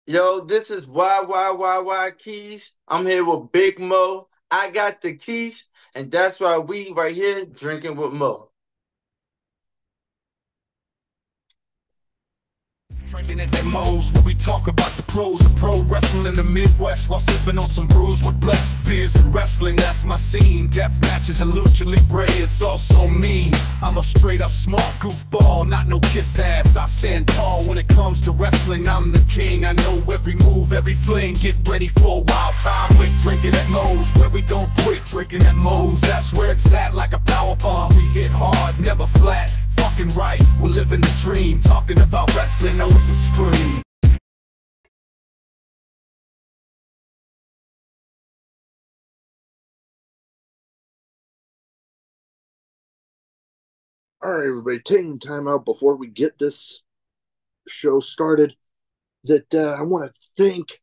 Yo, this is Ykies. I'm here with Big Mo. I got the keys, and that's why we right here drinking with Mo. Drinking at Mo's where we talk about the pros of pro wrestling in the Midwest while sipping on some brews with blessed beers and wrestling. That's my scene. Death matches and lucha libre. It's also mean. I'm a straight up smart goofball, not no kiss ass. I stand tall when it comes to wrestling. I'm the king. I know every move, every fling. Get ready for a wild time with drinking at Mo's where we don't quit. Drinking at Mo's, that's where it's at. Like a power bomb, we hit hard, never flat. Fucking right, we're living the dream. Talking about wrestling, no it's a scream. All right, everybody, taking time out before we get this show started. I want to thank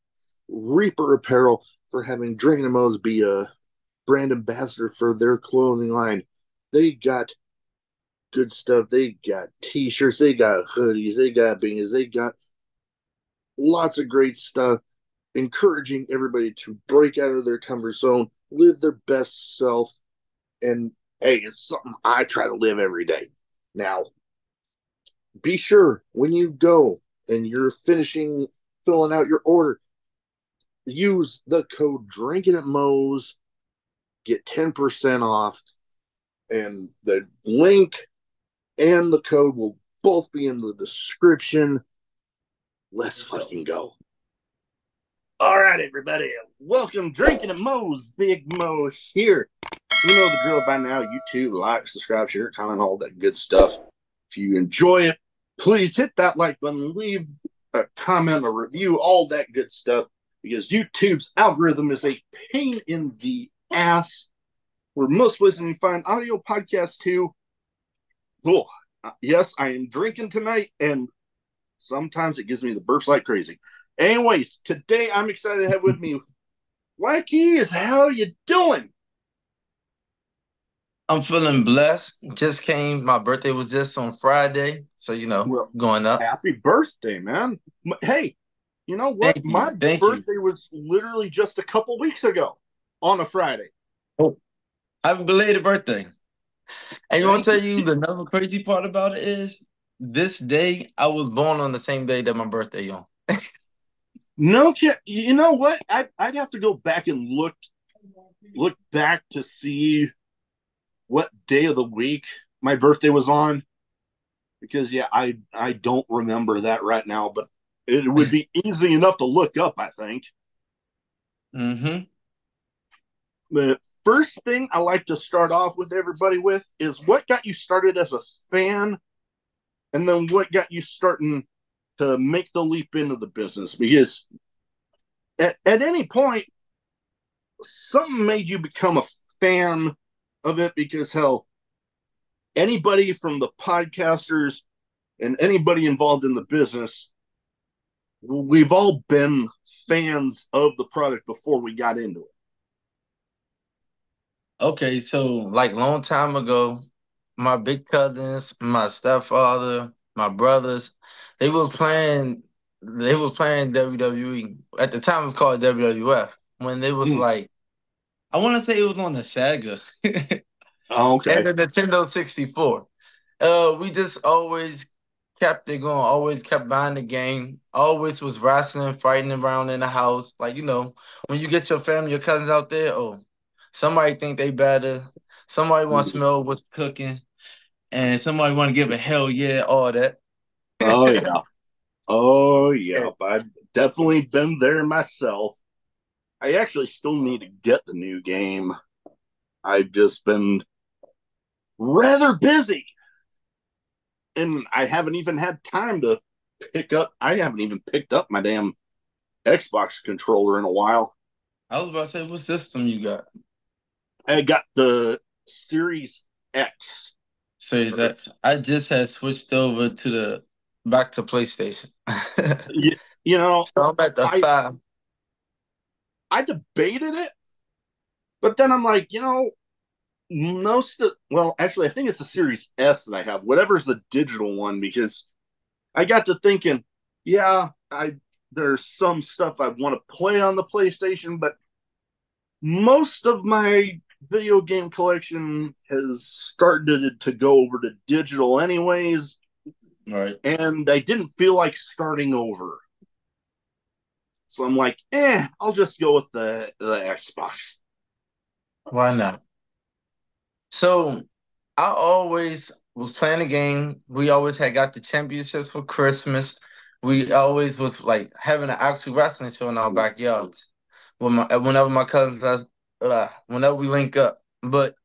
Reaper Apparel for having Drinkin' Mo's be a brand ambassador for their clothing line. They got good stuff. They got t-shirts, they got hoodies, they got beanies, they got lots of great stuff, encouraging everybody to break out of their comfort zone, live their best self, and hey, it's something I try to live every day. Now, be sure when you go and you're finishing filling out your order, use the code Drinking at Moe's, get 10% off, and the link and the code will both be in the description. Let's fucking go. All right, everybody. Welcome, Drinking at Moe's. Big Mo here. You know the drill by now. YouTube, like, subscribe, share, comment, all that good stuff. If you enjoy it, please hit that like button, leave a comment, a review, all that good stuff, because YouTube's algorithm is a pain in the ass. Where most places you find audio podcasts too. Cool. Yes, I am drinking tonight, and sometimes it gives me the burps like crazy. Anyways, today I'm excited to have with me Ykies. How you doing? I'm feeling blessed. My birthday was just on Friday, so Well, going up. happy birthday, man. Hey, you know what? Thank My you, thank you. birthday was literally just a couple weeks ago on a Friday. Oh, happy belated birthday. And you want Thank to you. tell you the another crazy part about it is this day I was born on the same day that my birthday on. No, you know what? I'd have to go back and look back to see what day of the week my birthday was on, because yeah, I don't remember that right now, but it would be easy enough to look up, I think. Mm-hmm. The first thing I like to start off with everybody with is what got you started as a fan, and then what got you starting to make the leap into the business, because at any point something made you become a fan of it, because hell, anybody from the podcasters and anybody involved in the business, we've all been fans of the product before we got into it. Okay, so like long time ago, my big cousins, my stepfather, my brothers, they was playing WWE. At the time it was called WWF. When they was Mm. like I want to say it was on the Sega Oh, and okay. the Nintendo 64. We just always kept it going, always kept buying the game, always was wrestling, fighting around in the house. Like, when you get your family, your cousins out there, oh, somebody think they better, somebody want to smell what's cooking, and somebody want to give a hell yeah, all that. Oh yeah. Oh yeah. I've definitely been there myself. I actually still need to get the new game. I've just been rather busy, and I haven't even had time to I haven't even picked up my damn Xbox controller in a while. I was about to say, what system you got? I got the Series X. So is that I just had switched over to the back to PlayStation. You, you know, So I'm at the I five. I debated it, but then I'm like, well, actually, I think it's the Series S that I have, whatever's the digital one, because I got to thinking, yeah, I there's some stuff I want to play on the PlayStation, but most of my video game collection has started to go over to digital anyways, Right. and I didn't feel like starting over. So I'm like, I'll just go with the Xbox. Why not? So I always was playing a game. We always had got the championships for Christmas. We always was like having an actual wrestling show in our backyards. Whenever my cousins, whenever we link up. But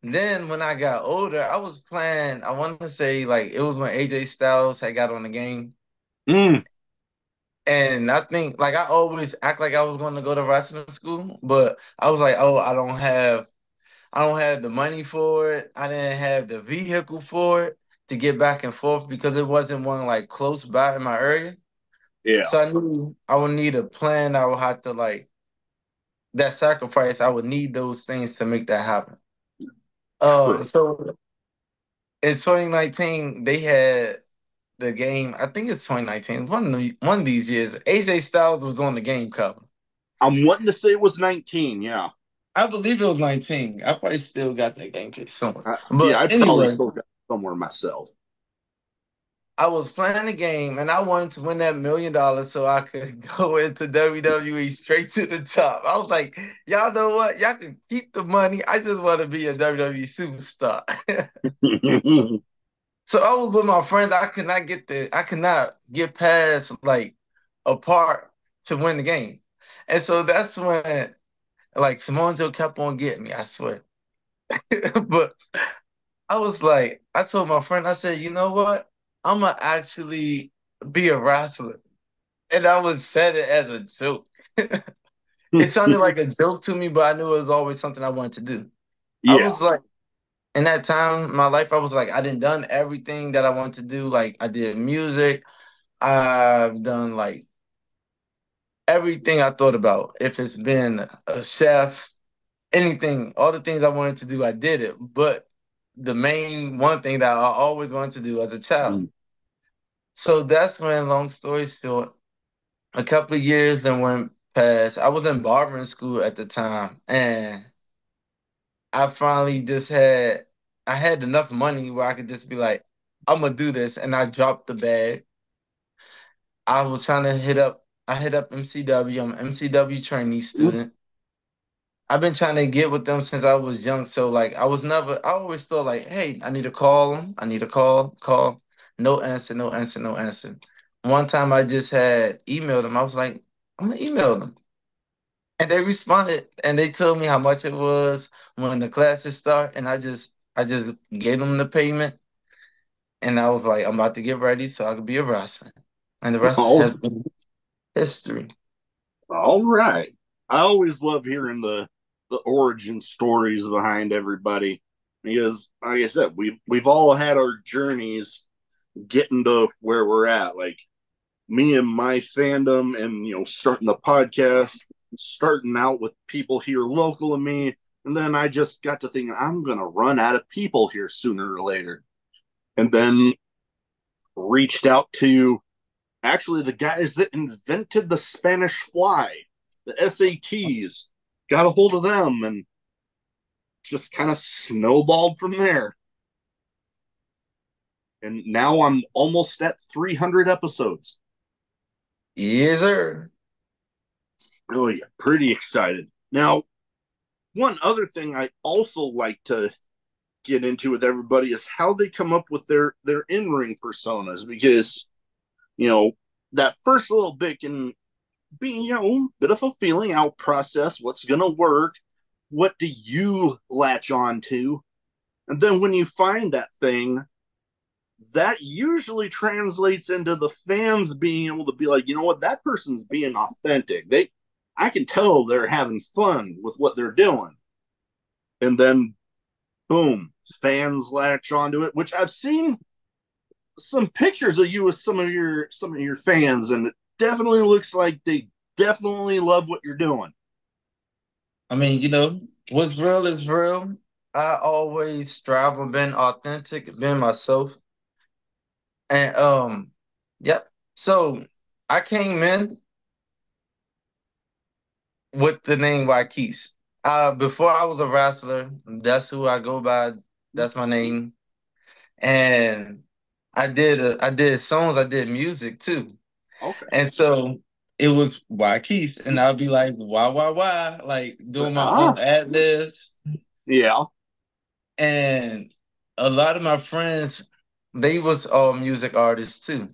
then when I got older, I was playing. I want to say like it was when AJ Styles had got on the game, Mm, and I think like I always act like I was going to go to wrestling school, but I was like, oh, I don't have the money for it. I didn't have the vehicle for it to get back and forth because it wasn't one like close by in my area. yeah, So I knew I would need a plan. I would have to like that sacrifice. I would need those things to make that happen. true. So in 2019, they had the game. I think it's 2019. One of these years. AJ Styles was on the game cover. I'm wanting to say it was 19. Yeah, I believe it was 19. I probably still got that game case somewhere. yeah, But I probably anyway, still got it somewhere myself. I was playing the game and I wanted to win that $1 million so I could go into WWE straight to the top. I was like, y'all know what? Y'all can keep the money. I just want to be a WWE superstar. So I was with my friend. I could not get past like a part to win the game. And so that's when like Simone Joe kept on getting me, I swear. But I was like, I told my friend, I said, you know what? I'm gonna actually be a wrestler. And I was said it as a joke. It sounded like a joke to me, but I knew it was always something I wanted to do. I Yeah. was like, in that time in my life, I was like, I didn't done everything that I wanted to do. Like I did music. I've done like everything I thought about. If it's been a chef, anything, all the things I wanted to do, I did it. But the main one thing that I always wanted to do as a child. Mm. So that's when, long story short, a couple of years then went past. I was in barbering school at the time, and I finally just I had enough money where I could just be like, I'm gonna do this, and I dropped the bag. I was trying to I hit up MCW. I'm an MCW trainee student. I've been trying to get with them since I was young. So like I always thought like, hey, I need to call them. I need to call. No answer, no answer, no answer. One time I just had emailed them. I was like, I'm gonna email them. And they responded and they told me how much it was when the classes start. And I just gave them the payment and I was like, I'm about to get ready so I could be a wrestler. And the rest all, has been history. all right. I always love hearing the origin stories behind everybody because, like I said, we've all had our journeys getting to where we're at. Like me and my fandom, and starting the podcast, starting out with people here local to me, and then I just got to thinking I'm gonna run out of people here sooner or later, and then reached out to actually the guys that invented the Spanish fly, the SATs, got a hold of them and just kind of snowballed from there. And now I'm almost at 300 episodes. Yes, sir. Oh, yeah, pretty excited. Now, one other thing I also like to get into with everybody is how they come up with their in-ring personas, because you know that first little bit can be bit of a feeling out process. What's gonna work? What do you latch on to? And then when you find that thing, that usually translates into the fans being able to be like, you know what, that person's being authentic. I can tell they're having fun with what they're doing. And then boom, fans latch onto it, which I've seen some pictures of you with some of your fans, and it definitely looks like they definitely love what you're doing. I mean, what's real is real. I always strive on being authentic, being myself. And yep. So I came in with the name Ykies. Before I was a wrestler, that's who I go by. That's my name. And I did songs, I did music too. Okay. And so it was Ykees, and I'll be like, why, like doing my Ah, own ad libs. yeah. And a lot of my friends, they was all music artists too.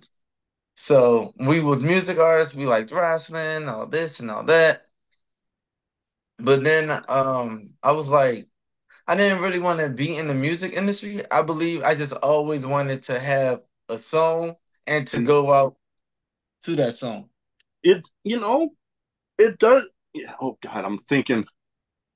So we was music artists, we liked wrestling, all this and all that. But then I was like, I didn't really want to be in the music industry. I believe I just always wanted to have a song and to And go out to that song. it, it does. Yeah, oh God, I'm thinking.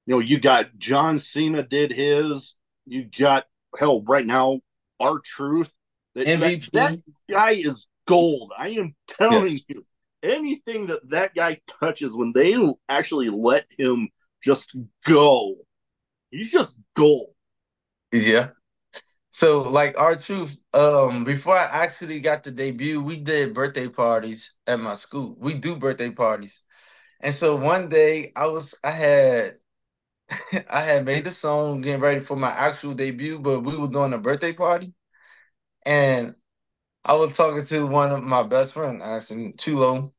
You got John Cena did his. You got hell right now. Our Truth. That MVP. guy is gold. I am telling Yes. you. Anything that guy touches, when they actually let him just go, he's just gold. Yeah. So like our truth, before I actually got to debut, we did birthday parties at my school. We do birthday parties. And so one day I had I had made the song getting ready for my actual debut, but we were doing a birthday party. And I was talking to one of my best friends, actually, Chulo.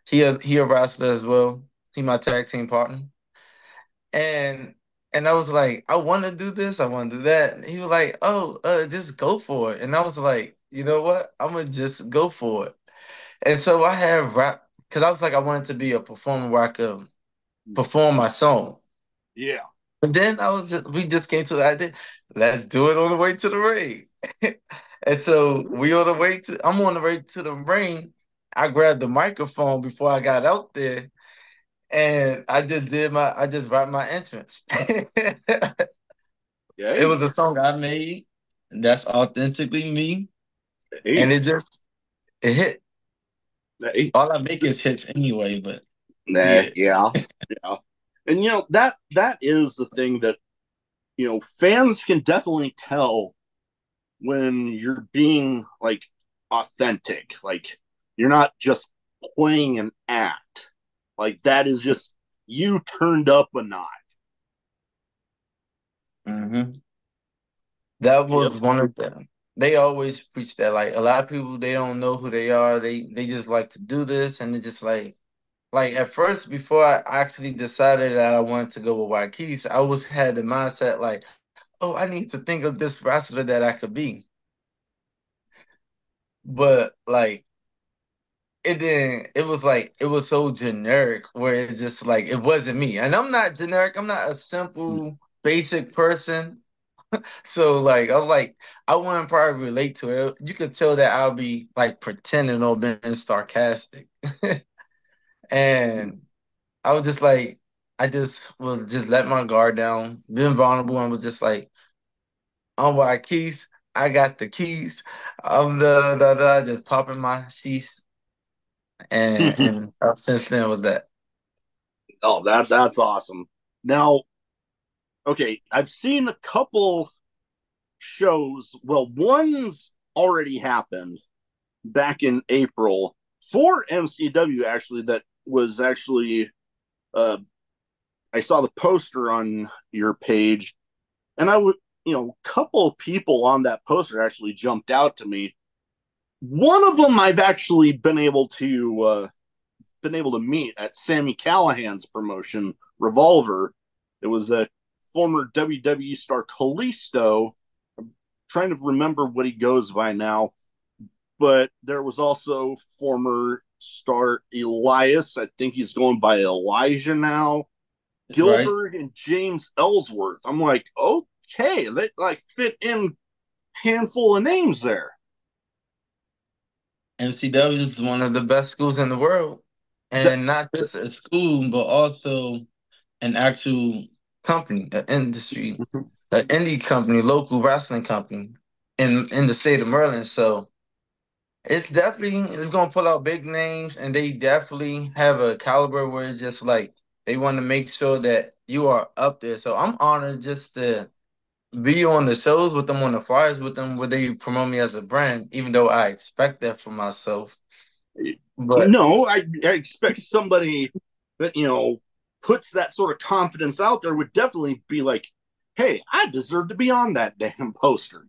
He a wrestler as well. He my tag team partner. And and I was like, I want to do this, I want to do that. And he was like, oh, just go for it. And I was like, you know what? I'm gonna just go for it. And so I had rap because I was like, I wanted to be a performer where I could perform my song. Yeah. And then we just came to the idea, let's do it on the way to the ring. And so I'm on the way to the ring. I grabbed the microphone before I got out there, and I just rapped my entrance. It Hey, was a song I made that's authentically me, hey, and it hit. hey. All I make is hits anyway, but Nah, yeah. yeah, yeah. And that is the thing that fans can definitely tell when you're being like authentic. Like you're not just playing an act. Like that is just you turned up a notch. Hmm. That Yep. was one of them. They always preach that. Like a lot of people, they don't know who they are. They just like to do this, and they just like at first before I actually decided that I wanted to go with Waikiki, I was had the mindset like, oh, I need to think of this wrestler that I could be. But like it didn't. It was like it was so generic where it's just like it wasn't me. And I'm not generic. I'm not a simple basic person. So like I was like I wouldn't probably relate to it. You could tell that I'll be like pretending or being sarcastic. And I was just like I just was just let my guard down, being vulnerable and was just like, I'm my keys. I got the keys. I'm the just popping my sheath and since then was that. Oh, that's awesome. Now, okay, I've seen a couple shows. Well, one's already happened back in April for MCW actually that was actually uh I saw the poster on your page and I would a couple of people on that poster actually jumped out to me. One of them I've actually been able to meet at Sammy Callahan's promotion, Revolver. It was a former WWE star Kalisto. I'm trying to remember what he goes by now, but there was also former star Elias. I think he's going by Elijah now. Right? Gilbert and James Ellsworth. I'm like, okay, they like fit in handful of names there. MCW is one of the best schools in the world. That, And not just a school, but also an actual company, an industry, an indie company, local wrestling company in the state of Maryland. So it's gonna pull out big names, and they definitely have a caliber where it's just like they want to make sure that you are up there. So I'm honored just to be on the shows with them, on the flyers with them, where they promote me as a brand, even though I expect that for myself. But No, I expect somebody that, puts that sort of confidence out there would definitely be like, hey, I deserve to be on that damn poster.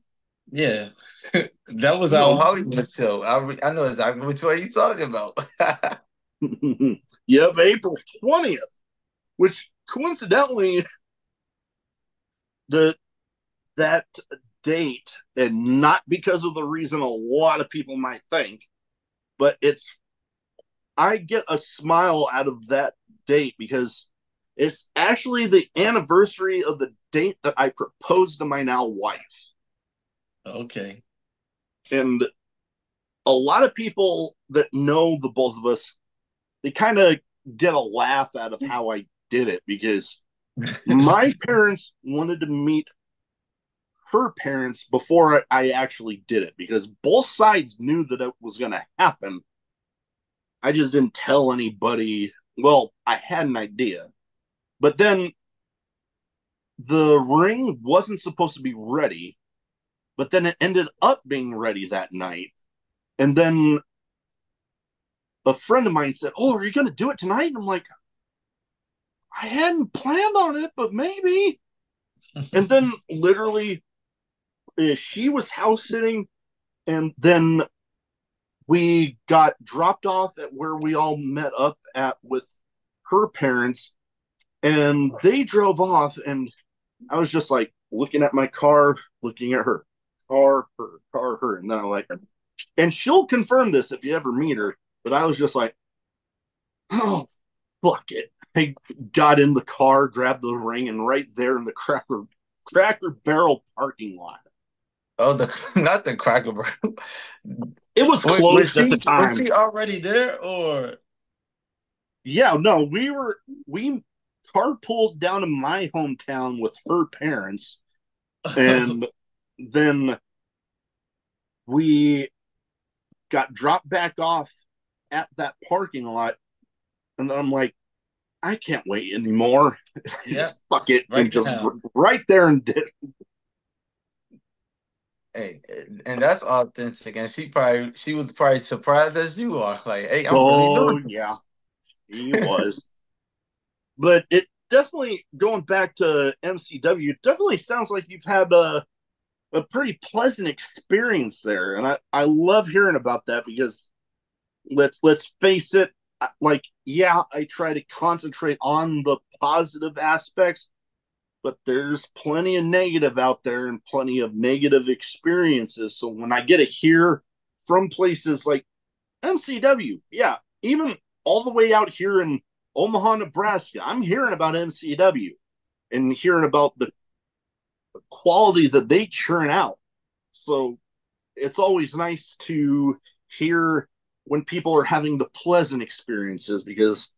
yeah, that was You our know, Hollywood show. I know exactly which one you're talking about. yep, April 20th, which coincidentally, the that date, and not because of the reason a lot of people might think, but I get a smile out of that date because it's actually the anniversary of the date that I proposed to my now wife. Okay. And a lot of people that know the both of us, they kind of get a laugh out of how I did it because my parents wanted to meet her parents before I actually did it because both sides knew that it was going to happen. I just didn't tell anybody. Well, I had an idea, but then the ring wasn't supposed to be ready, but then it ended up being ready that night. And then a friend of mine said, "Oh, are you going to do it tonight?" And I'm like, I hadn't planned on it, but maybe. And then literally, she was house sitting, and then we got dropped off at where we all met up at with her parents, and they drove off, and I was just like looking at my car, looking at her car, her, and then I'm like, and she'll confirm this if you ever meet her, but I was just like, oh, fuck it. I got in the car, grabbed the ring, and right there in the Cracker Barrel parking lot. Oh, the not the Cracker Barrel. It was Wait, was closed at the she was time. she already there or? Yeah, no, we carpooled down to my hometown with her parents, and then we got dropped back off at that parking lot, and then I'm like, I can't wait anymore. Yeah, Just fuck it, and right just now. right there and did. Hey, and that's authentic. And she was probably surprised as you are. Like, hey, I'm really Oh doing yeah, this. he was. But it definitely, going back to MCW, it definitely sounds like you've had a pretty pleasant experience there, and I love hearing about that because let's face it, like, yeah, I try to concentrate on the positive aspects, but there's plenty of negative out there and plenty of negative experiences. So when I get to hear from places like MCW, yeah, even all the way out here in Omaha, Nebraska, I'm hearing about MCW and hearing about the quality that they churn out. So it's always nice to hear when people are having the pleasant experiences because,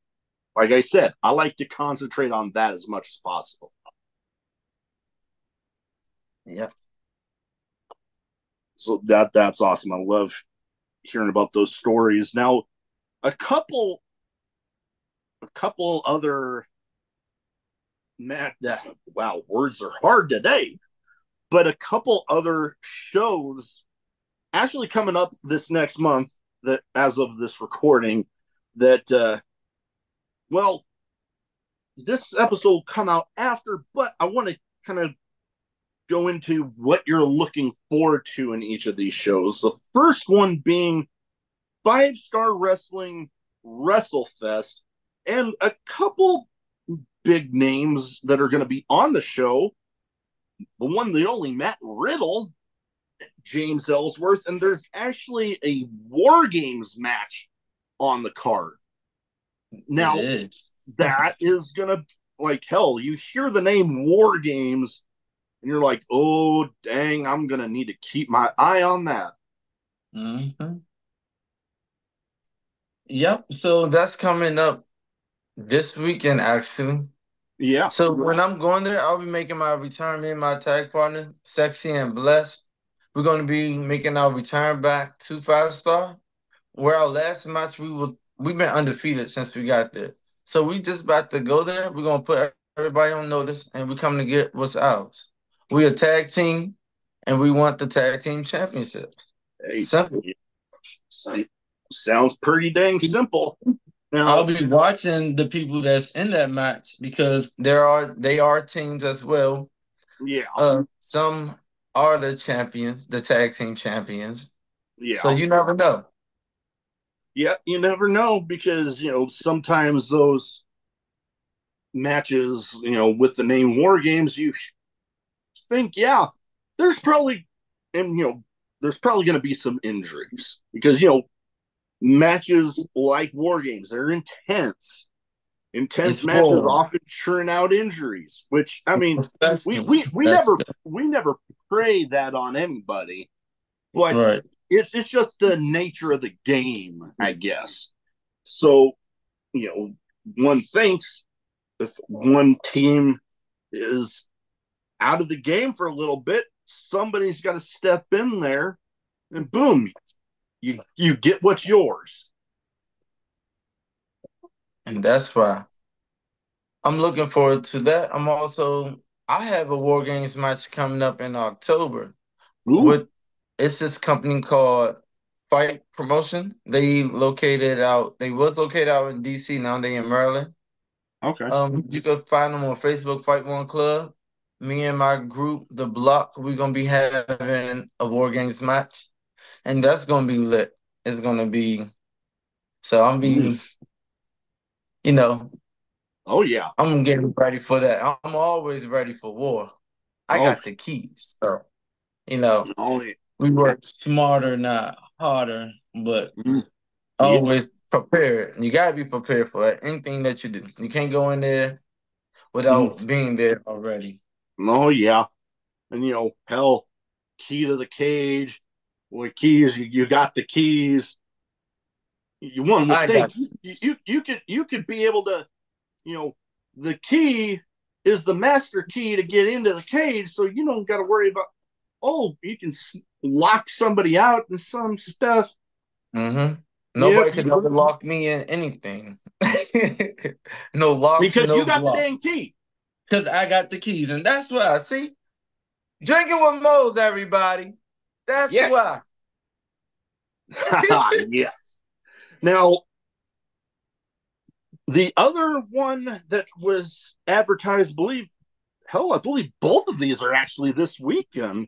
like I said, I like to concentrate on that as much as possible. Yep. So that's awesome. I love hearing about those stories. Now, a couple other Matt, wow, words are hard today. But a couple other shows actually coming up this next month that, as of this recording, that well, this episode will come out after, but I want to kind of go into what you're looking forward to in each of these shows. The first one being Five Star Wrestling WrestleFest, and a couple big names that are going to be on the show. The one, the only Matt Riddle, James Ellsworth, and there's actually a War Games match on the card. It Now, is. that is going to, like, hell, you hear the name War Games, and you're like, oh, dang, I'm going to need to keep my eye on that. Hmm. Yep. So that's coming up this weekend, actually. Yeah. So when I'm going there, I'll be making my return. Me and my tag partner, Sexy and Blessed. We're going to be making our return back to Five Star. Where our last match we've been undefeated since we got there. So we just about to go there. We're gonna put everybody on notice, and we come to get what's ours. We a tag team, and we want the tag team championships. Hey, Simple. yeah. Sounds pretty dang simple. I'll Now, be watching the people that's in that match because they are teams as well. yeah, Some are the champions, the tag team champions. So yeah, you never know. yeah. You never know because sometimes those matches, with the name War Games, you think, yeah, there's probably, and there's probably going to be some injuries because matches like War Games, they're intense. Intense It's matches war. often churn out injuries, which I mean, we we Professionals. we That's never we never pray that on anybody, but right. it's just the nature of the game, I guess. So, one thinks if one team is out of the game for a little bit, somebody's got to step in there, and boom, you get what's yours. And that's why I'm looking forward to that. I have a War Games match coming up in October Ooh, with it's this company called Fight Promotion. They was located out in DC, now they in Maryland. okay. You can find them on Facebook, Fight One Club. Me and my group, the Block, we're gonna be having a War Games match, and that's gonna be lit. It's gonna be so. Mm. You know, Oh yeah. I'm getting ready for that. I'm always ready for war. I Oh, got the keys, so you know oh yeah. we work smarter, not harder, but Mm. Yeah. always prepared. You gotta be prepared for anything that you do. You can't go in there Mm. without being there already. Oh yeah. And hell, key to the cage. With keys, you got the keys. You one would I think got you could be able to, you know, the key is the master key to get into the cage, so you don't got to worry about. Oh, you can lock somebody out and some stuff. hmm Yep, Nobody could never lock me in anything. No locks, because you no got the block. dang key. Because I got the keys, and that's why. See, drinking with Mo's, everybody. That's Yes, why. yes. Now, the other one that was advertised, I believe both of these are actually this weekend.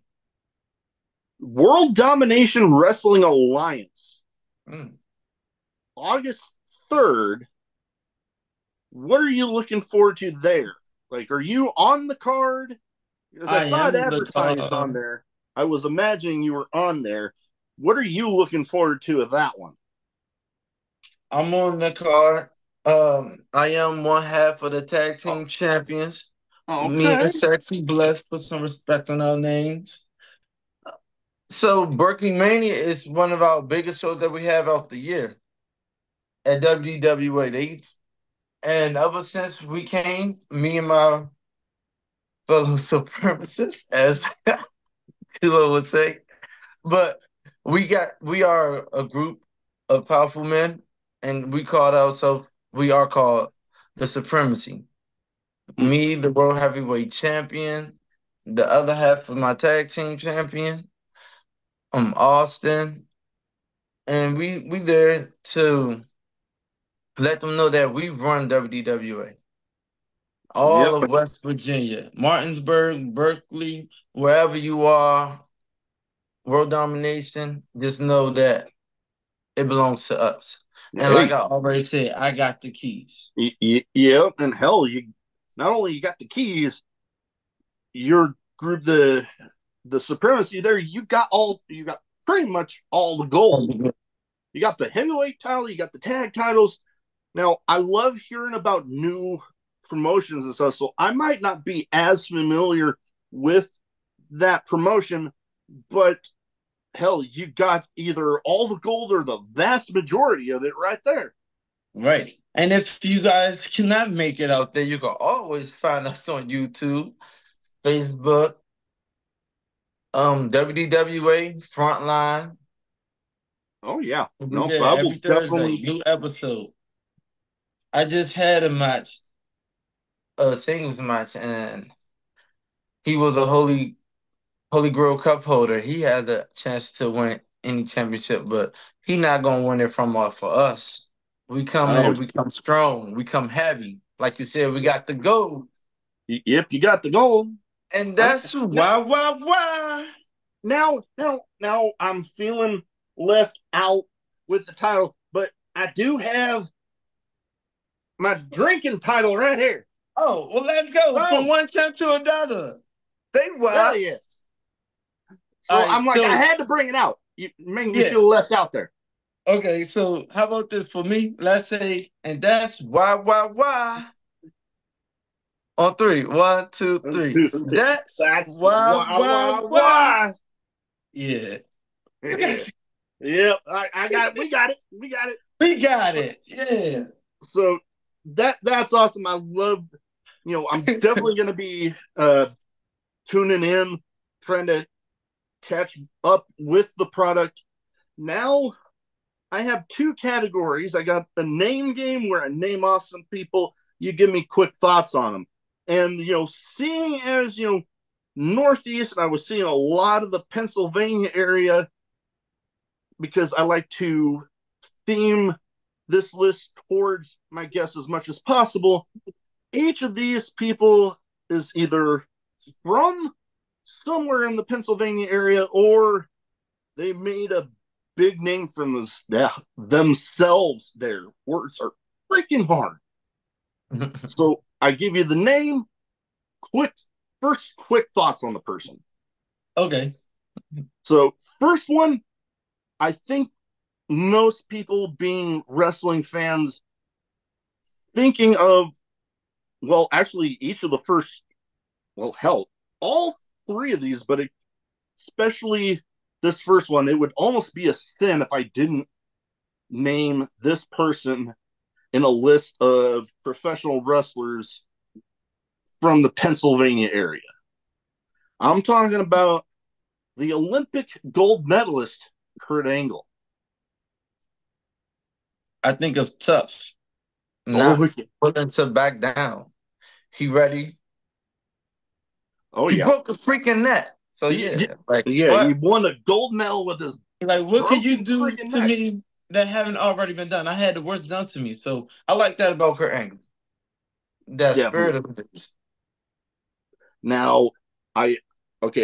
World Domination Wrestling Alliance, Mm. August 3rd. What are you looking forward to there? Like, are you on the card? Because I I saw it am on the advertised on card. there. I was imagining you were on there. What are you looking forward to with that one? I'm on the card. I am one half of the tag Oh, team champions. Me okay. and Sexy Blessed put some respect on our names. So Berkeley Mania is one of our biggest shows that we have of the year at WDWA. And ever since we came, me and my fellow supremacists, as Kilo would say, but we are a group of powerful men, and we are called the Supremacy. Me, the world heavyweight champion, the other half of my tag team champion, Austin, and we there to let them know that we run WDWA. All Yep. of West Virginia, Martinsburg, Berkeley, wherever you are, world domination, just know that it belongs to us. And like Hey, I already said, I got the keys. yep. And hell, you not only you got the keys, your group, the supremacy there, you got pretty much all the gold. You got the heavyweight title, you got the tag titles. Now, I love hearing about new promotions and stuff, so I might not be as familiar with that promotion, but hell, you got either all the gold or the vast majority of it right there. Right. And if you guys cannot make it out there, you can always find us on YouTube, Facebook, WDWA Frontline. Oh yeah, We nope. there I every will Thursday, definitely. new episode. I just had a match, a singles match, and he was a Holy Grail Cup holder. He had a chance to win any championship, but he not gonna win it from for us. We come Oh, in, we come strong, we come heavy. Like you said, we got the gold. yep, you got the goal. And I, that's why. now I'm feeling left out with the title, but I do have my drinking title right here. Oh, well, let's go from Oh, one champ to another. Say hell why. yes. All So right, I'm like, I so had to bring it out. You make me yeah. feel left out there. Okay, so how about this for me? Let's say, and that's why. On three. One, two, three. That's That's why. why. Yeah. Okay. Yep, I got it. We got it. We got it. We got it. Yeah. So that's awesome. I love, I'm definitely going to be tuning in, trying to catch up with the product. Now I have two categories. I got a name game where I name off some people. You give me quick thoughts on them. And, seeing as, Northeast, I was seeing a lot of the Pennsylvania area because I like to theme this list towards my guests as much as possible. Each of these people is either from somewhere in the Pennsylvania area or they made a big name for themselves. Their words are freaking hard. So I give you the name, quick thoughts on the person. Okay. So first one, I think most people being wrestling fans thinking of, well, actually each of the first, well, hell, all three of these, but especially this first one, it would almost be a sin if I didn't name this person in a list of professional wrestlers from the Pennsylvania area. I'm talking about the Olympic gold medalist, Kurt Angle. I think it's tough. Oh, Not willing to back down. He ready. oh He yeah. broke the freaking net. So yeah, like Yeah, he what? won a gold medal with his Like what could you broken do freaking to neck. me that haven't already been done? I had the worst done to me. So I like that about Kurt Angle. That spirit Definitely. of this. Now, I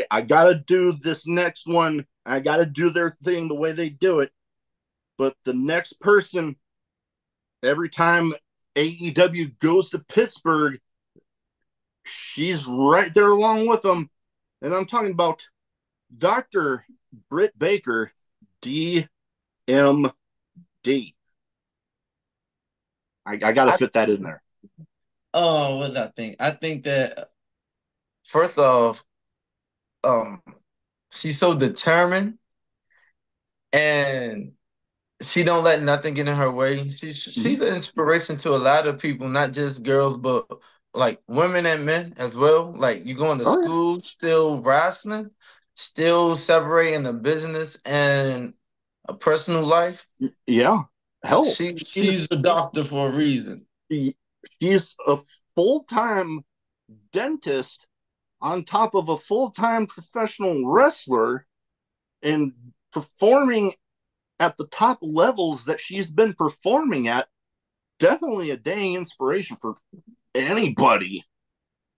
I gotta do this next one. I gotta do their thing the way they do it. But the next person, every time AEW goes to Pittsburgh, she's right there along with them. And I'm talking about Dr. Britt Baker, DMD. I got to I fit that in there. oh, what did I think? I think that first off, um, she's so determined and she don't let nothing get in her way. She's an inspiration to a lot of people, not just girls, but like women and men as well. Like you going to Oh, school, still wrestling, still separating the business and a personal life. yeah. Hell, She's a doctor for a reason. she's a full time dentist on top of a full time professional wrestler and performing at the top levels that she's been performing at. Definitely a dang inspiration for anybody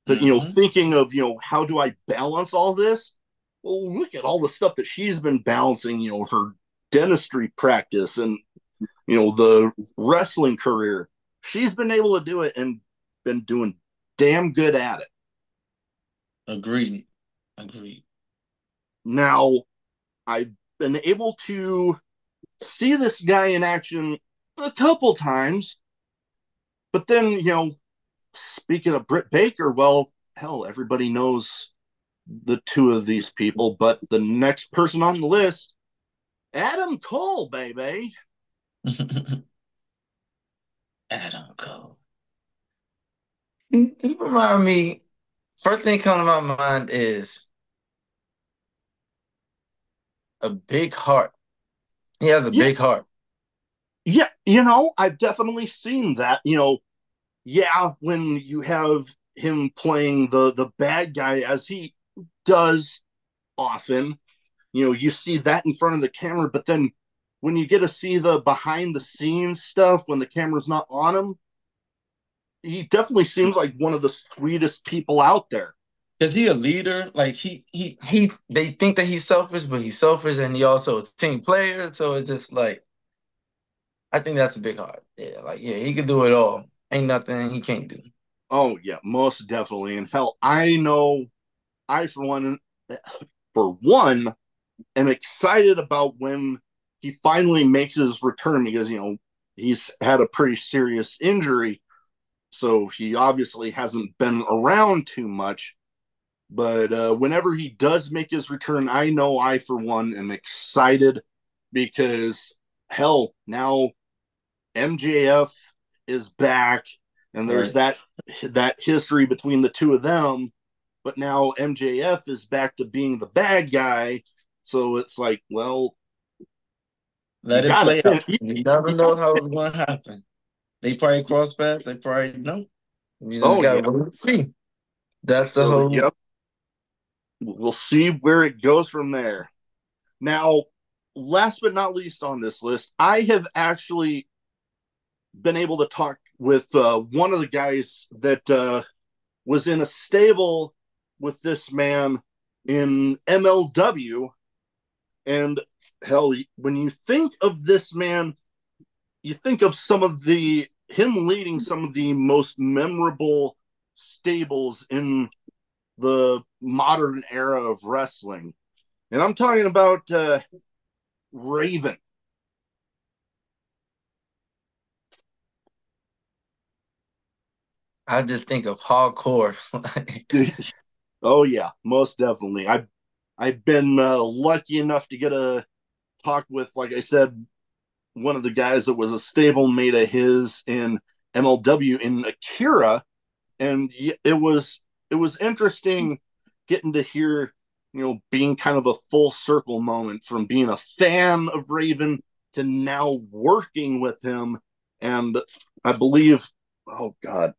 that, Hmm. thinking of, how do I balance all this? Well, look at all the stuff that she's been balancing, her dentistry practice and, the wrestling career. She's been able to do it and been doing damn good at it. Agreed. Agreed. Now, I've been able to see this guy in action a couple times, but then, speaking of Britt Baker, well, hell, everybody knows the two of these people, but the next person on the list, Adam Cole, baby. Adam Cole. He remind me. First thing coming to my mind is a big heart. He has a Yeah, big heart. yeah, I've definitely seen that. Yeah, when you have him playing the bad guy as he does often, You see that in front of the camera, but then when you get to see the behind the scenes stuff when the camera's not on him, he definitely seems like one of the sweetest people out there. Is he a leader? Like he they think that he's selfish, but he's selfish and he also a team player. So it's just like I think that's a big heart. Yeah, like yeah, he can do it all. Ain't nothing he can't do. Oh yeah, most definitely. And hell, I know I for one am excited about when he finally makes his return because he's had a pretty serious injury, so he obviously hasn't been around too much. But whenever he does make his return, I know I, for one, am excited because hell, now MJF is back, and there's Right. that history between the two of them. But now MJF is back to being the bad guy, so it's like, well, you Let it gotta play fin- out. You never you know gotta how it's gonna happen. They probably cross paths, they probably no. You just Oh gotta yeah. wait and see. That's the So whole yep, we'll see where it goes from there. Now, last but not least on this list, I have actually been able to talk with one of the guys that was in a stable with this man in MLW. And hell, when you think of this man, you think of him leading some of the most memorable stables in the modern era of wrestling. And I'm talking about Raven. I just think of hardcore. Oh yeah, most definitely. I've been lucky enough to get a talk with, like I said, one of the guys that was a stablemate of his in MLW in Akira, and it was interesting getting to hear, being kind of a full circle moment from being a fan of Raven to now working with him, and I believe, oh God,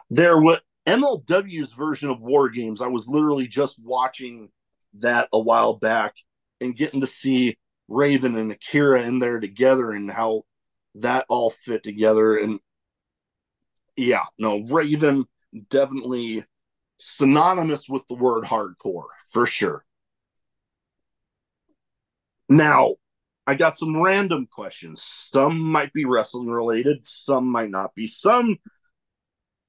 there was MLW's version of War Games. I was literally just watching that a while back and getting to see Raven and Akira in there together and how that all fit together. And yeah, no, Raven definitely synonymous with the word hardcore for sure. Now, I got some random questions. Some might be wrestling related, some might not be. Some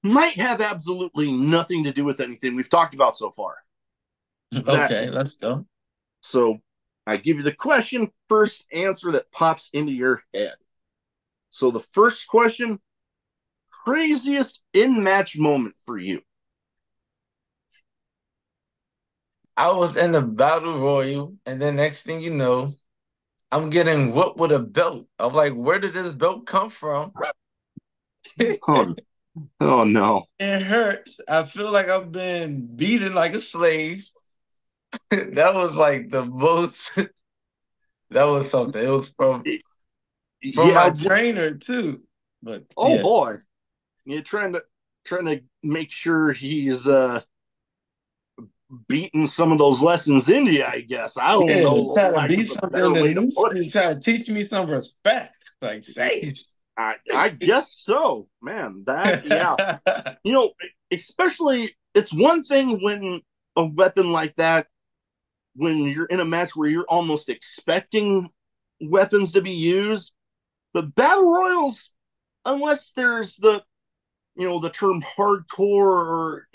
might have absolutely nothing to do with anything we've talked about so far. That's Okay, let's go. so I give you the question, first answer that pops into your head. So the first question, craziest in match moment for you. I was in the battle royal, and then next thing you know, I'm getting whooped with a belt. I'm like, where did this belt come from? Oh, It oh no. hurts. I feel like I've been beaten like a slave. That was like the most. That was something. It was from Yeah. my trainer too. But Oh yeah, boy. You're trying to make sure he's beating some of those lessons into you, I guess. I don't yeah, know, trying to lack be of a better something way in to new put it. school, trying to teach me some respect. Like, say. I guess so, man. That yeah, you know, especially it's one thing when a weapon like that, when you're in a match where you're almost expecting weapons to be used, but battle royals, unless there's the term hardcore or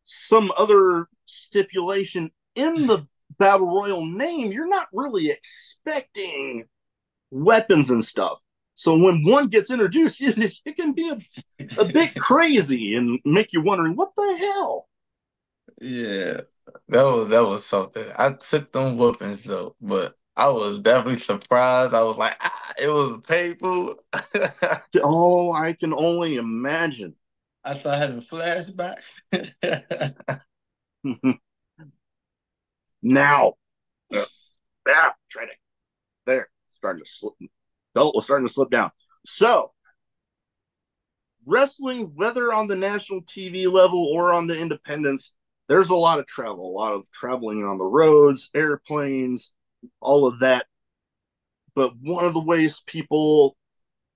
some other stipulation in the battle royal name, you're not really expecting weapons and stuff. So when one gets introduced, it can be a bit crazy and make you wondering what the hell. Yeah, that was something. I took them whoopings though, but I was definitely surprised. I was like, it was painful. Oh, I can only imagine. I started having flashbacks. Now, try to there, starting to slip. Belt was starting to slip down. So, wrestling, whether on the national TV level or on the independents, there's a lot of travel, a lot of traveling on the roads, airplanes, all of that. But one of the ways people,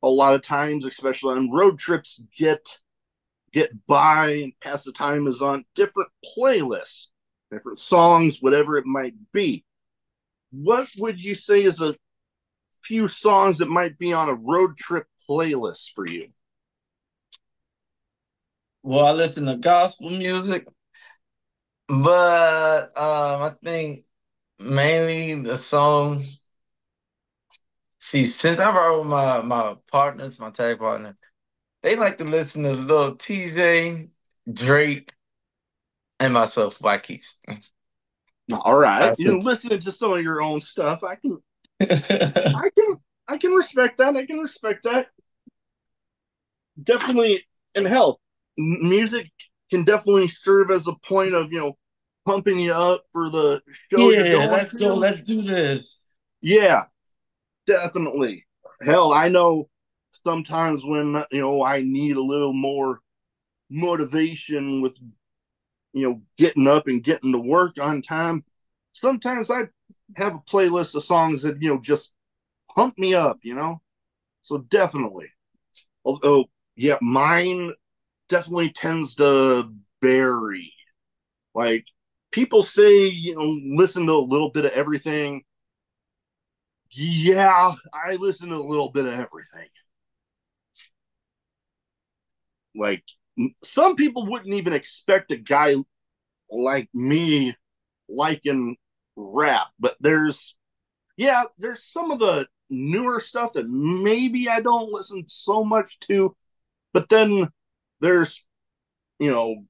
a lot of times, especially on road trips, get by and pass the time is on different playlists, different songs, whatever it might be. What would you say is a few songs that might be on a road trip playlist for you? Well, I listen to gospel music, but I think mainly the song. See, since I ride with my partners, my tag partner, they like to listen to little TJ, Drake, and myself, Ykies. All right, That's it. listening to some of your own stuff, I can, I can respect that. I can respect that. Definitely, and hell, music can definitely serve as a point of pumping you up for the show you're Yeah, going let's go. to. Let's do this. Yeah, definitely. Hell, I know sometimes when I need a little more motivation with getting up and getting to work on time. Sometimes I have a playlist of songs that just pump me up. So definitely. Although, yeah, mine definitely tends to vary. Like people say, listen to a little bit of everything. Yeah, I listen to a little bit of everything. Like some people wouldn't even expect a guy like me liking rap, but there's some of the newer stuff that maybe I don't listen so much to, but then there's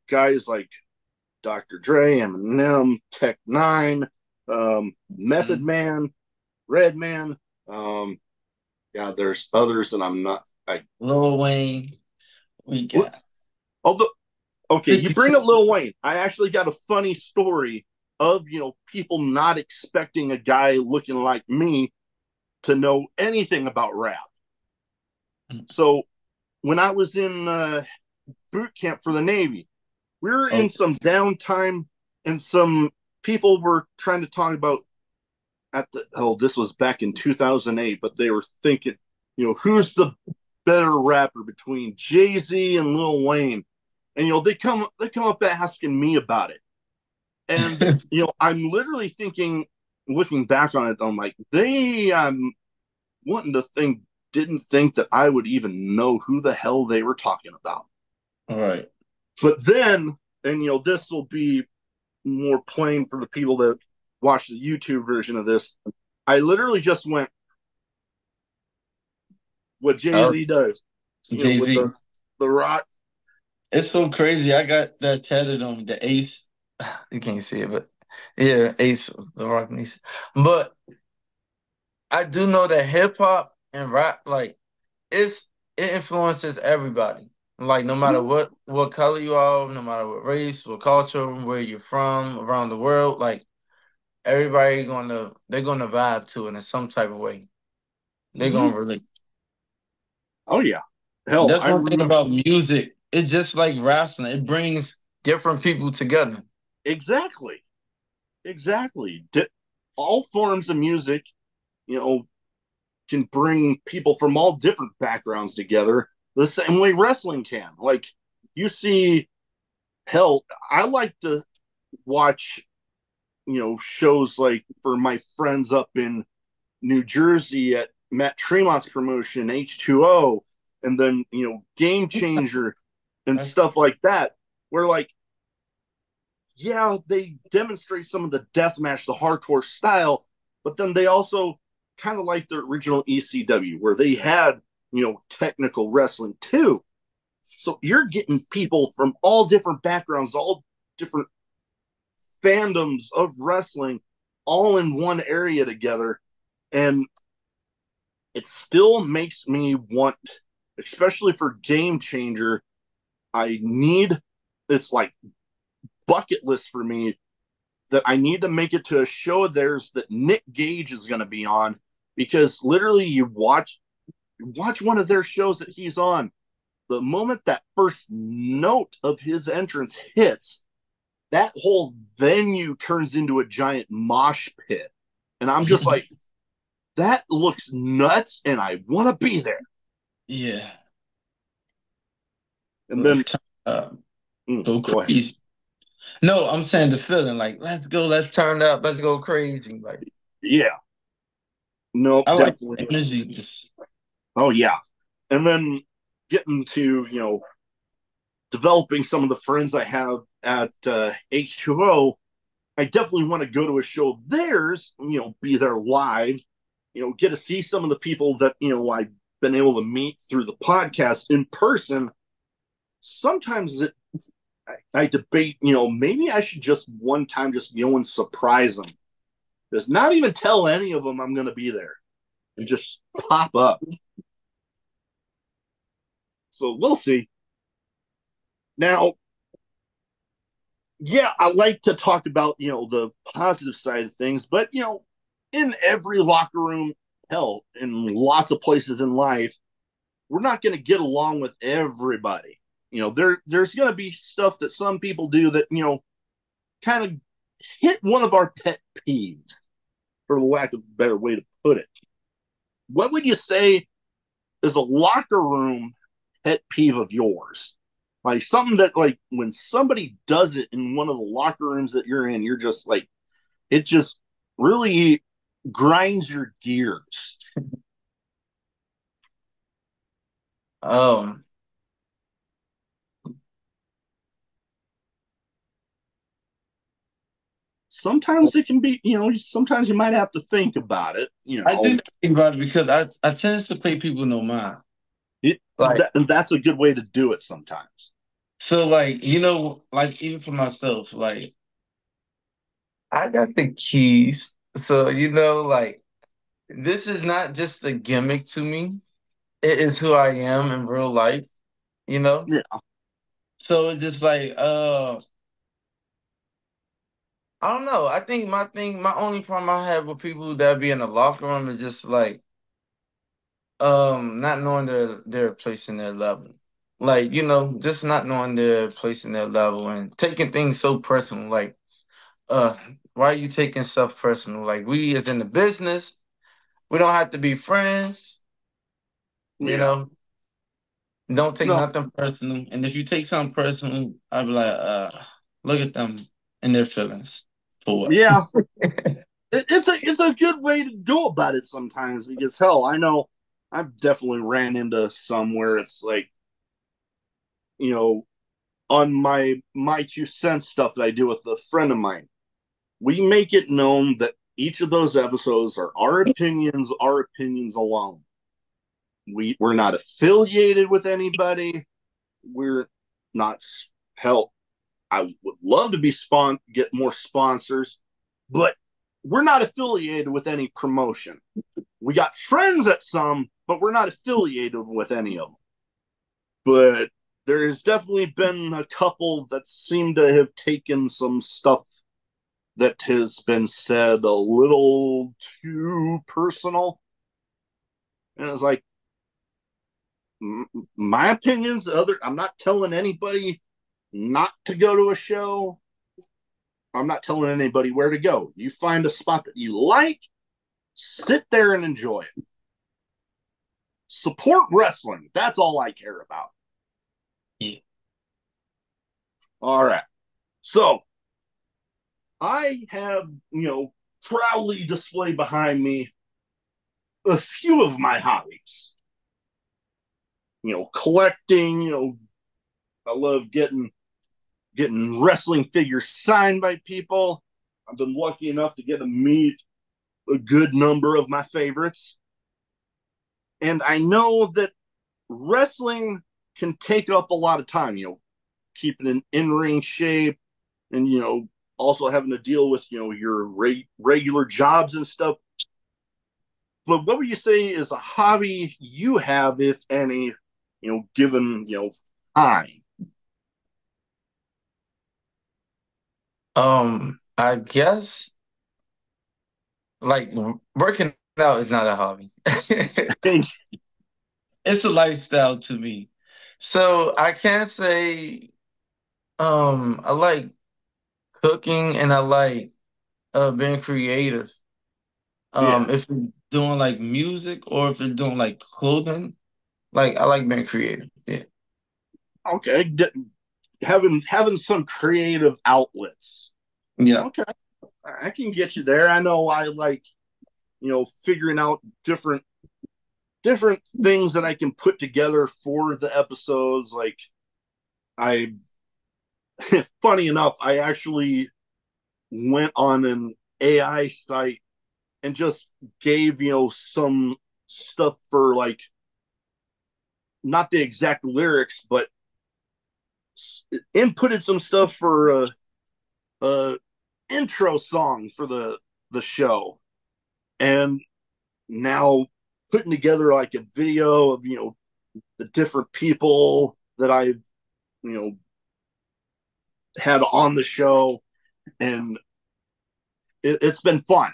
guys like Dr. Dre, Eminem, Tech Nine, Method Mhm. Man, Redman. Um, yeah, there's others that I'm not. I Lil Wayne, we got although okay, you 50 bring up Cent. Lil Wayne. I actually got a funny story of people not expecting a guy looking like me to know anything about rap. So when I was in boot camp for the Navy, we were in Okay. some downtime, and some people were trying to talk about this was back in 2008, but they were thinking, who's the better rapper between Jay-Z and Lil Wayne? And they come up asking me about it. And I'm literally thinking, looking back on it, I'm like, they wanting to think didn't think that I would even know who the hell they were talking about. All right. But then, and this will be more plain for the people that watch the YouTube version of this. I literally just went what Jay Oh, Z does, with Jay-Z. the rock. It's so crazy. I got that tatted on me, the ace. You can't see it, but yeah, ace, the rock niece. But I do know that hip hop and rap, like, it influences everybody. Like no matter what color you are, no matter what race, what culture, where you're from, around the world, like everybody they're gonna vibe to it in some type of way. They're Mm-hmm. gonna relate. Oh yeah, hell, That's I one thing remember about music. It's just like wrestling. It brings different people together. exactly, exactly. All forms of music, you know, can bring people from all different backgrounds together the same way wrestling can. Like you see, hell, I like to watch, shows like for my friends up in New Jersey at Matt Tremont's promotion, H2O, and then, Game Changer and That's stuff like that, where like, yeah, they demonstrate some of the death match, the hardcore style, but then they also kind of like the original ECW, where they had, technical wrestling too. So you're getting people from all different backgrounds, all different fandoms of wrestling, all in one area together. And it still makes me want, especially for Game Changer, I need, it's like bucket list for me that I need to make it to a show of theirs that Nick Gage is going to be on, because literally you watch one of their shows that he's on, the moment that first note of his entrance hits, that whole venue turns into a giant mosh pit. And I'm just like, that looks nuts and I want to be there. Yeah. And Let's then turn up. Go go ahead. crazy. No, I'm saying the feeling, like, let's go, let's turn up, let's go crazy. Like, Yeah, nope, I like definitely. energy. Just Oh, yeah. And then getting to, developing some of the friends I have at H2O, I definitely want to go to a show of theirs, be there live, get to see some of the people that, I've been able to meet through the podcast in person. Sometimes I debate, maybe I should just one time just go and surprise them. Just not even tell any of them I'm going to be there and just pop up. So we'll see. Now, yeah, I like to talk about, the positive side of things, but, in every locker room, hell, in lots of places in life, we're not going to get along with everybody. There's going to be stuff that some people do that, kind of hit one of our pet peeves, for the lack of a better way to put it. What would you say is a locker room pet peeve of yours? Like something that, like, when somebody does it in one of the locker rooms that you're in, you're just like, it just really grinds your gears. um Sometimes it can be, sometimes you might have to think about I do think about it because I tend to pay people no mind. Like, that's a good way to do it sometimes. so, like, like, even for myself, like, I got the keys. So, like, this is not just a gimmick to me. It is who I am in real life, you know? Yeah, So it's just like, I don't know. I think my only problem I have with people that be in the locker room is just like, not knowing their place in their level. Like, just not knowing their place in their level and taking things so personal. Like, uh, why are you taking stuff personal? Like, we as in the business, we don't have to be friends, you yeah. know. Don't take No, nothing personal. And if you take something personal, I'd be like, look at them and their feelings. For what? yeah. It's a good way to go about it sometimes because hell, I know I've definitely ran into some where it's like, you know, on my 2 cents stuff that I do with a friend of mine, we make it known that each of those episodes are our opinions alone. We're not affiliated with anybody. We're not hell. I would love to be get more sponsors, but we're not affiliated with any promotion. We got friends at some, but we're not affiliated with any of them. But there's definitely been a couple that seem to have taken some stuff that has been said a little too personal. And it's like, my opinions, I'm not telling anybody not to go to a show. I'm not telling anybody where to go. You find a spot that you like, sit there and enjoy it. Support wrestling. That's all I care about. Yeah. All right. So I have, proudly displayed behind me a few of my hobbies. Collecting, I love getting wrestling figures signed by people. I've been lucky enough to get to meet a good number of my favorites. And I know that wrestling can take up a lot of time, keeping an in-ring shape and, also having to deal with, your regular jobs and stuff. But what would you say is a hobby you have, if any, given, time? I guess like working out is not a hobby. It's a lifestyle to me. So I can't say I like cooking, and I like being creative. Yeah. If you're doing like music or if you're doing like clothing, like I like being creative. Yeah. Okay. Having some creative outlets. Yeah. Okay. I can get you there. I know I like, figuring out different things that I can put together for the episodes. Like I funny enough, I actually went on an AI site and just gave, some stuff for like not the exact lyrics, but inputted some stuff for a intro song for the show. And now putting together like a video of, the different people that I've, you know, had on the show, and it's been fun.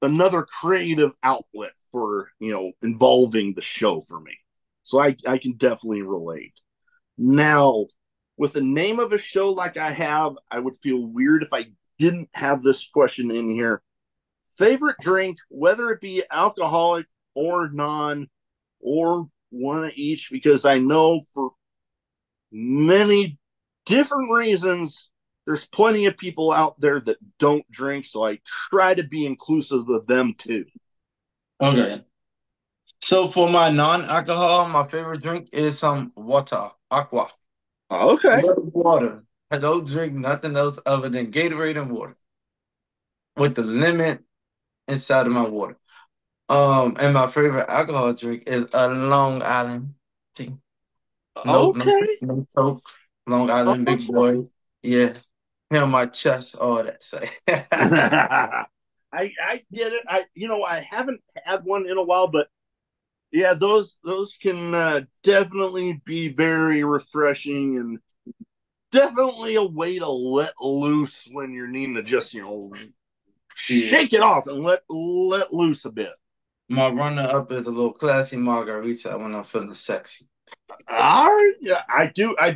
Another creative outlet for involving the show for me. So I can definitely relate. Now, with the name of a show like I have, I would feel weird if I didn't have this question in here. Favorite drink, whether it be alcoholic or non, or one of each, because I know for many different reasons, there's plenty of people out there that don't drink. So I try to be inclusive of them too. Okay. So for my non-alcohol, my favorite drink is some water, aqua. Okay. Water. I don't drink nothing else other than Gatorade and water with the limit inside of my water. And my favorite alcohol drink is a Long Island tea. No, no, Okay. no Coke. Long Island, big Okay. boy. Yeah, on my chest, all that. Say. I get it. I haven't had one in a while, but yeah, those can definitely be very refreshing and definitely a way to let loose when you're needing to just Yeah. shake it off and let loose a bit. My runner up is a little classy margarita when I'm feeling sexy. Yeah, I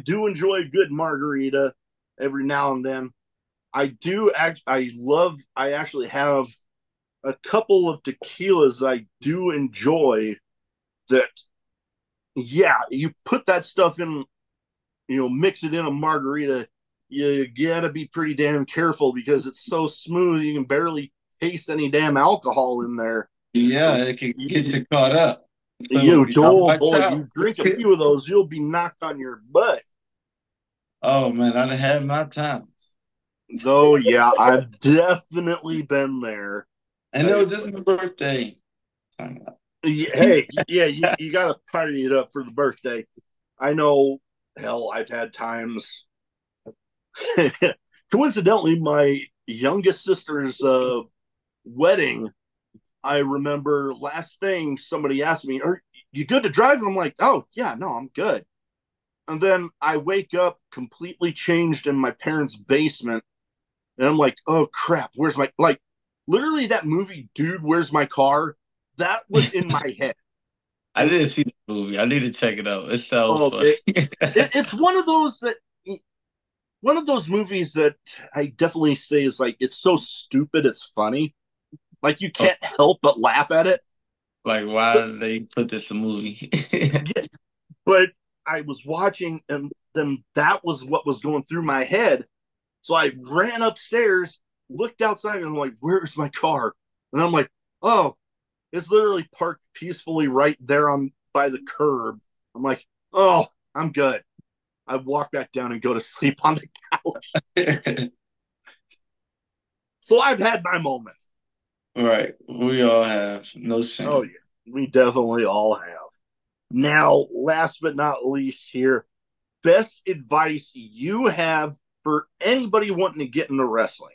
do enjoy a good margarita every now and then. I actually have a couple of tequilas I do enjoy that. Yeah, you put that stuff in, mix it in a margarita. You gotta be pretty damn careful because it's so smooth you can barely taste any damn alcohol in there. Yeah, it can get you caught up. So You, y'all oh watch boy, out. you drink a few of those, you'll be knocked on your butt. Oh man, I done had my times. Though, yeah, I've definitely been there. And it I, was just my birthday. hey, yeah, you got to party it up for the birthday. I know, hell, I've had times. Coincidentally, my youngest sister's wedding, I remember last thing somebody asked me, "Are you good to drive?" And I'm like, "Oh, yeah, no, I'm good." And then I wake up completely changed in my parents' basement, and I'm like, "Oh crap, where's my like?" Literally, that movie, Dude, Where's My Car? That was in my head. I didn't see the movie. I need to check it out. It sounds Oh, funny. it's one of those movies that I definitely say is like it's so stupid it's funny. Like you Oh, can't help but laugh at it. like why did they put this in a movie? Yeah, but I was watching and then that was what was going through my head. So I ran upstairs, looked outside, and I'm like, "Where's my car?" And I'm like, "Oh, it's literally parked peacefully right there on by the curb." I'm like, "Oh, I'm good." I walk back down and go to sleep on the couch. So I've had my moments. Right. We all have. No Oh shame. yeah, we definitely all have. Now, last but not least, here, best advice you have for anybody wanting to get into wrestling.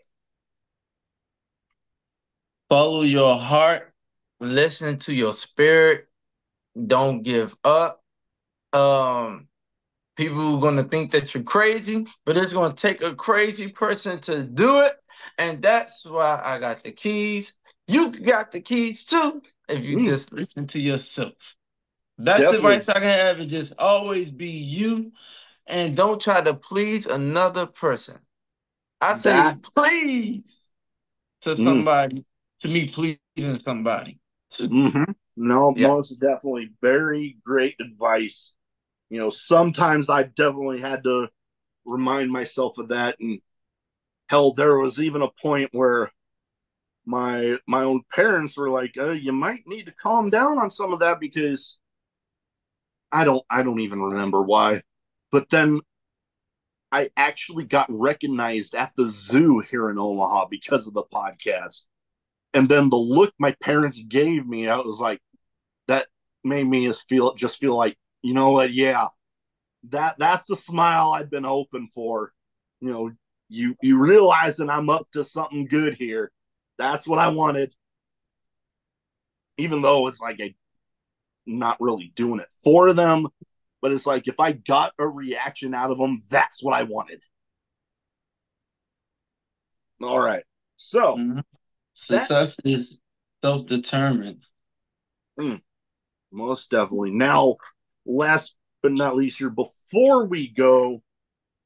Follow your heart. Listen to your spirit. Don't give up. Um, People are gonna think that you're crazy, but it's gonna take a crazy person to do it. And that's why I got the keys. You got the keys too, if you Mm, just listen to yourself. Best definitely. advice I can have is just always be you and don't try to please another person. I That say please to mm, somebody, to me pleasing somebody. no, Yeah. most definitely very great advice. Sometimes I definitely had to remind myself of that. And hell, there was even a point where my own parents were like, "You might need to calm down on some of that," because I don't even remember why. But then I actually got recognized at the zoo here in Omaha because of the podcast. And then the look my parents gave me, I was like, that made me just feel like, you know what, yeah, that's the smile I've been hoping for. You know, you realize that I'm up to something good here. That's what I wanted, even though it's like I'm not really doing it for them. But it's like if I got a reaction out of them, that's what I wanted. All right. So Mhm. that Success is self-determined. mm, most definitely. Now, last but not least here, before we go,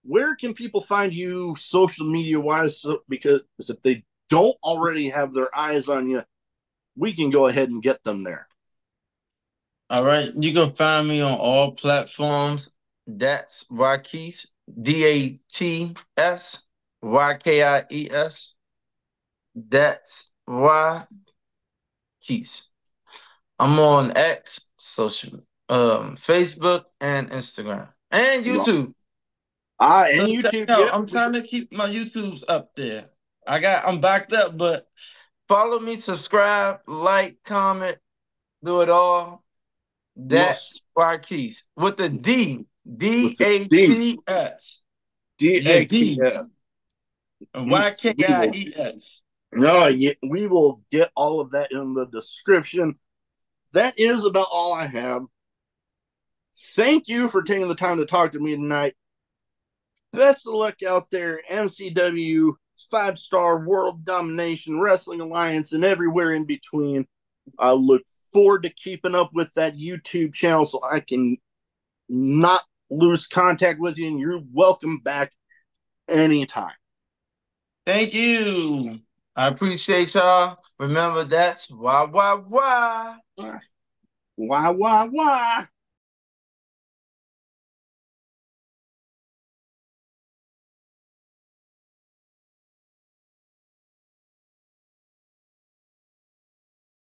where can people find you social media wise? Because if they don't already have their eyes on you, we can go ahead and get them there. All right. You can find me on all platforms. That's Ykies, DATS, YKIES. That's Ykees. I'm on X, social, Facebook and Instagram and YouTube. And So check YouTube, me out. yep. I'm trying to keep my YouTubes up there. I'm backed up, but follow me, subscribe, like, comment, do it all. Most That's Ykees with the D. with D the A D T S. D Yeah, A T D. S. And We will YKIES. no, we will get all of that in the description. That is about all I have. Thank you for taking the time to talk to me tonight. Best of luck out there, MCW, 5-star World Domination Wrestling Alliance, and everywhere in between. I look forward to keeping up with that YouTube channel so I can not lose contact with you, and you're welcome back anytime. Thank you. I appreciate y'all. Remember, that's why. Why?